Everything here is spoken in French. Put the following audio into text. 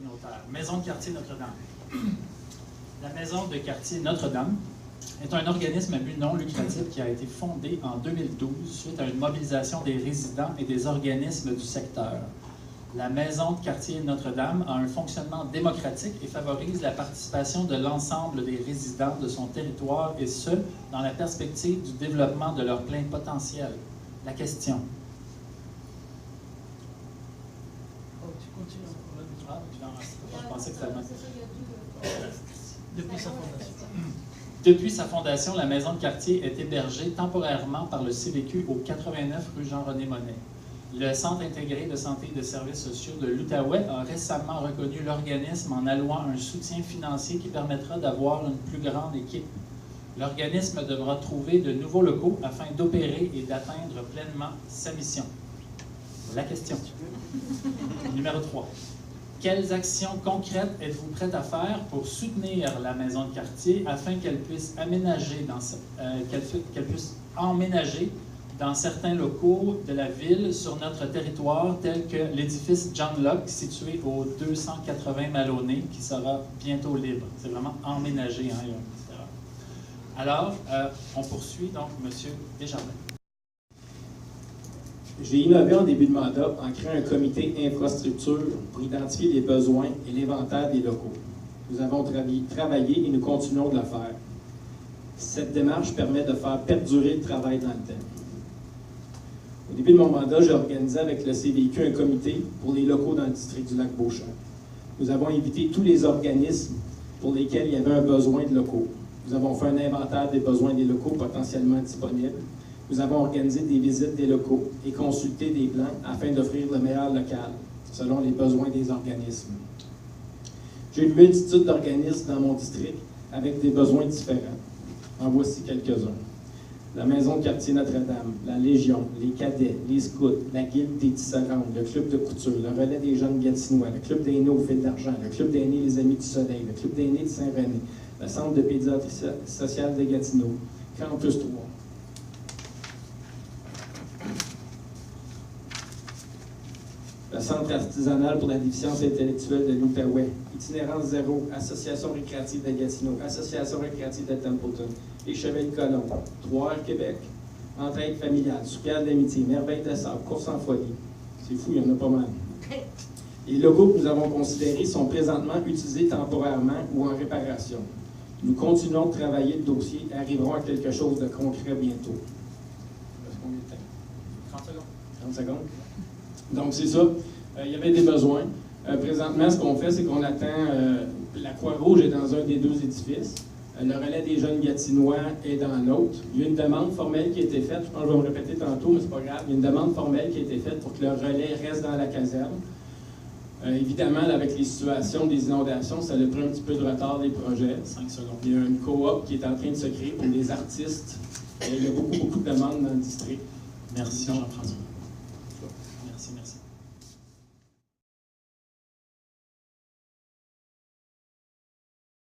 communautaire. Maison de quartier Notre-Dame. La Maison de quartier Notre-Dame est un organisme à but non lucratif qui a été fondé en 2012 suite à une mobilisation des résidents et des organismes du secteur. La Maison de quartier Notre-Dame a un fonctionnement démocratique et favorise la participation de l'ensemble des résidents de son territoire, et ce, dans la perspective du développement de leur plein potentiel. La question. Je pensais que ça Depuis sa fondation, la Maison de quartier est hébergée temporairement par le CVQ au 89 rue Jean-René Monnet. Le Centre intégré de santé et de services sociaux de l'Outaouais a récemment reconnu l'organisme en allouant un soutien financier qui permettra d'avoir une plus grande équipe. L'organisme devra trouver de nouveaux locaux afin d'opérer et d'atteindre pleinement sa mission. La question. Numéro 3. Quelles actions concrètes êtes-vous prête à faire pour soutenir la Maison de quartier afin qu'elle puisse emménager dans certains locaux de la ville sur notre territoire, tels que l'édifice John Locke, situé au 280 Maloney, qui sera bientôt libre. C'est vraiment emménagé, hein, etc. Alors, on poursuit donc M. Desjardins. J'ai innové en début de mandat en créant un comité infrastructure pour identifier les besoins et l'inventaire des locaux. Nous avons travaillé et nous continuons de le faire. Cette démarche permet de faire perdurer le travail dans le temps. Au début de mon mandat, j'ai organisé avec le CVQ un comité pour les locaux dans le district du Lac-Beauchamp. Nous avons invité tous les organismes pour lesquels il y avait un besoin de locaux. Nous avons fait un inventaire des besoins des locaux potentiellement disponibles. Nous avons organisé des visites des locaux et consulté des plans afin d'offrir le meilleur local, selon les besoins des organismes. J'ai une multitude d'organismes dans mon district avec des besoins différents. En voici quelques-uns. La Maison de quartier Notre-Dame, la Légion, les Cadets, les Scouts, la Guilde des Tisserandes, le Club de couture, le Relais des jeunes Gatinois, le Club d'aînés au fil d'argent, le Club d'aînés les Amis du Soleil, le Club d'aînés de Saint-René, le Centre de pédiatrie sociale de Gatineau, Campus 3. Le Centre artisanal pour la déficience intellectuelle de l'Outaouais, Itinérance Zéro, Association récréative de Gatineau, Association récréative de Templeton, les Chevaliers Colomb, 3R Québec, Entraide familiale, Soupière d'amitié, Merveille de Sable, Course en folie. C'est fou, il y en a pas mal. Les locaux que nous avons considérés sont présentement utilisés temporairement ou en réparation. Nous continuons de travailler le dossier et arriverons à quelque chose de concret bientôt. Combien de temps? 30 secondes. 30 secondes. Donc, c'est ça. Il y avait des besoins. Présentement, ce qu'on fait, c'est qu'on attend... la Croix-Rouge est dans un des deux édifices. Le Relais des jeunes Gatinois est dans l'autre. Il y a une demande formelle qui a été faite. Je pense que je vais me répéter tantôt, mais c'est pas grave. Il y a une demande formelle qui a été faite pour que le relais reste dans la caserne. Évidemment, avec les situations des inondations, ça a pris un petit peu de retard des projets. 5 secondes. Il y a une coop qui est en train de se créer pour les artistes. Il y a beaucoup de demandes dans le district. Merci, Jean-François. Merci.